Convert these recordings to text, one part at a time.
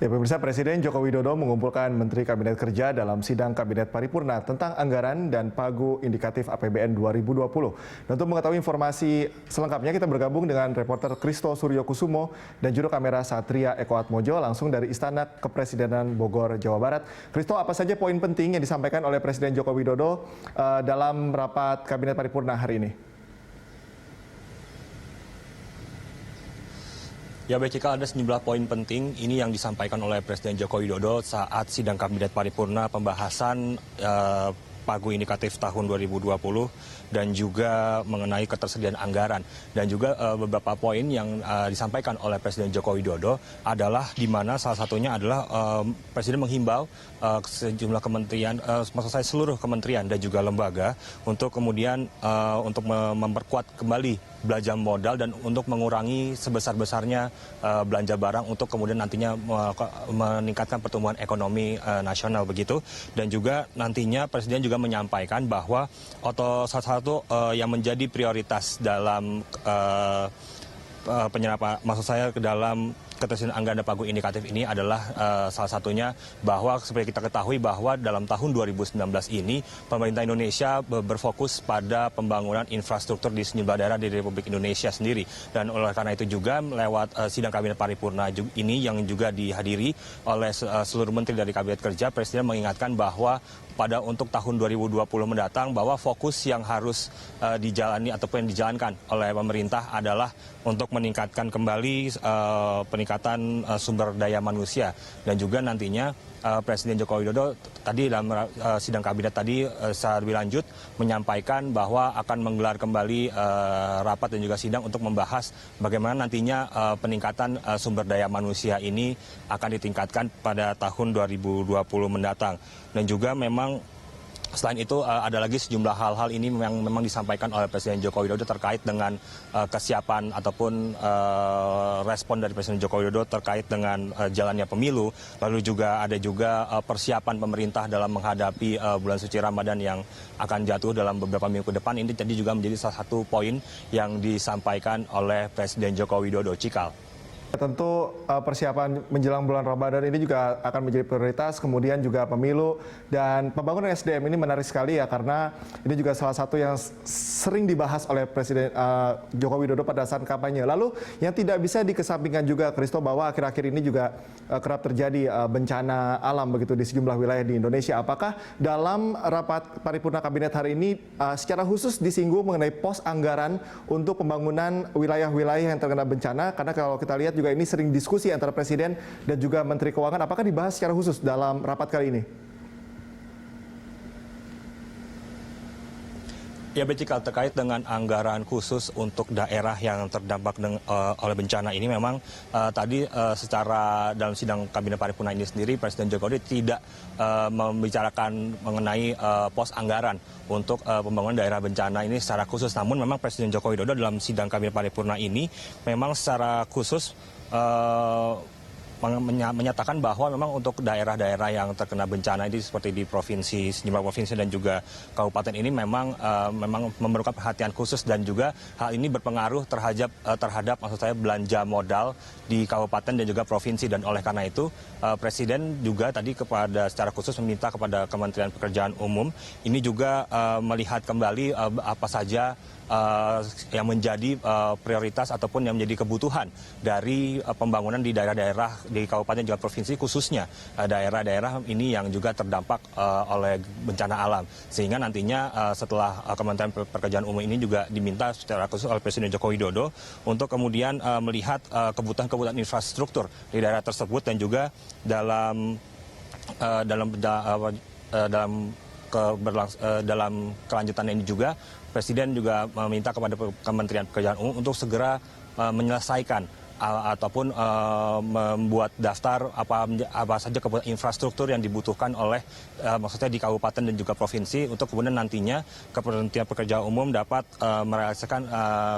Ya, pemirsa, Presiden Joko Widodo mengumpulkan Menteri Kabinet Kerja dalam sidang Kabinet Paripurna tentang anggaran dan pagu indikatif APBN 2020. Dan untuk mengetahui informasi selengkapnya, kita bergabung dengan reporter Kristo Suryokusumo dan juru kamera Satria Eko Atmojo langsung dari Istana Kepresidenan Bogor, Jawa Barat. Kristo, apa saja poin penting yang disampaikan oleh Presiden Joko Widodo dalam rapat Kabinet Paripurna hari ini? Ya, baik, Cika, ada sejumlah poin penting ini yang disampaikan oleh Presiden Joko Widodo saat sidang Kabinet Paripurna pembahasan pagu indikatif tahun 2020 dan juga mengenai ketersediaan anggaran. Dan juga beberapa poin yang disampaikan oleh Presiden Joko Widodo adalah di mana salah satunya adalah Presiden menghimbau sejumlah kementerian, maksud saya seluruh kementerian dan juga lembaga untuk kemudian untuk memperkuat kembali belanja modal dan untuk mengurangi sebesar-besarnya belanja barang untuk kemudian nantinya meningkatkan pertumbuhan ekonomi nasional begitu. Dan juga nantinya Presiden juga menyampaikan bahwa salah satu yang menjadi prioritas dalam maksud saya dalam ketersediaan anggaran dan pagu indikatif ini adalah salah satunya bahwa seperti kita ketahui bahwa dalam tahun 2019 ini pemerintah Indonesia berfokus pada pembangunan infrastruktur di sejumlah daerah di Republik Indonesia sendiri. Dan oleh karena itu juga lewat sidang Kabinet Paripurna ini yang juga dihadiri oleh seluruh menteri dari Kabinet Kerja, Presiden mengingatkan bahwa untuk tahun 2020 mendatang bahwa fokus yang harus dijalani ataupun yang dijalankan oleh pemerintah adalah untuk meningkatkan kembali peningkatan sumber daya manusia. Dan juga nantinya Presiden Joko Widodo tadi dalam sidang kabinet tadi secara lebih lanjut menyampaikan bahwa akan menggelar kembali rapat dan juga sidang untuk membahas bagaimana nantinya peningkatan sumber daya manusia ini akan ditingkatkan pada tahun 2020 mendatang. Dan juga memang selain itu ada lagi sejumlah hal-hal ini yang memang disampaikan oleh Presiden Joko Widodo terkait dengan kesiapan ataupun respon dari Presiden Joko Widodo terkait dengan jalannya pemilu. Lalu juga ada persiapan pemerintah dalam menghadapi bulan suci Ramadan yang akan jatuh dalam beberapa minggu ke depan. Ini tadi juga menjadi salah satu poin yang disampaikan oleh Presiden Joko Widodo. Cikal. Tentu persiapan menjelang bulan Ramadan ini juga akan menjadi prioritas, kemudian juga pemilu dan pembangunan SDM ini menarik sekali ya, karena ini juga salah satu yang sering dibahas oleh Presiden Joko Widodo pada saat kampanye. Lalu yang tidak bisa dikesampingkan juga, Kristo, bahwa akhir-akhir ini juga kerap terjadi bencana alam begitu di sejumlah wilayah di Indonesia. Apakah dalam rapat paripurna kabinet hari ini secara khusus disinggung mengenai pos anggaran untuk pembangunan wilayah-wilayah yang terkena bencana? Karena kalau kita lihat juga ini sering diskusi antara Presiden dan juga Menteri Keuangan. Apakah dibahas secara khusus dalam rapat kali ini? Ya, Becikal, terkait dengan anggaran khusus untuk daerah yang terdampak oleh bencana ini memang tadi secara dalam sidang Kabinet Paripurna ini sendiri Presiden Jokowi tidak membicarakan mengenai pos anggaran untuk pembangunan daerah bencana ini secara khusus. Namun memang Presiden Joko Widodo dalam sidang Kabinet Paripurna ini memang secara khusus menyatakan bahwa memang untuk daerah-daerah yang terkena bencana ini seperti di sejumlah provinsi dan juga kabupaten ini memang memerlukan perhatian khusus, dan juga hal ini berpengaruh terhadap maksud saya belanja modal di kabupaten dan juga provinsi. Dan oleh karena itu Presiden juga tadi secara khusus meminta kepada Kementerian Pekerjaan Umum ini juga melihat kembali apa saja yang menjadi prioritas ataupun yang menjadi kebutuhan dari pembangunan di daerah-daerah di kabupaten juga provinsi, khususnya daerah-daerah ini yang juga terdampak oleh bencana alam. Sehingga nantinya setelah Kementerian Pekerjaan Umum ini juga diminta secara khusus oleh Presiden Joko Widodo untuk kemudian melihat kebutuhan-kebutuhan infrastruktur di daerah tersebut, dan juga dalam kelanjutan ini juga Presiden juga meminta kepada Kementerian Pekerjaan Umum untuk segera menyelesaikan ataupun membuat daftar apa saja kebutuhan infrastruktur yang dibutuhkan oleh maksudnya di kabupaten dan juga provinsi, untuk kemudian nantinya Kementerian Pekerjaan Umum dapat merealisasikan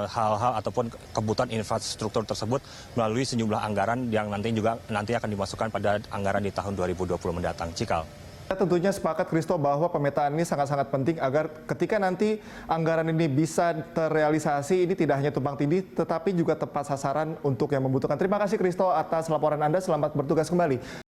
hal-hal ataupun kebutuhan infrastruktur tersebut melalui sejumlah anggaran yang nanti akan dimasukkan pada anggaran di tahun 2020 mendatang. Cikal. Kita tentunya sepakat Kristo bahwa pemetaan ini sangat-sangat penting agar ketika nanti anggaran ini bisa terrealisasi, ini tidak hanya tumpang tindih tetapi juga tepat sasaran untuk yang membutuhkan. Terima kasih Kristo atas laporan Anda, selamat bertugas kembali.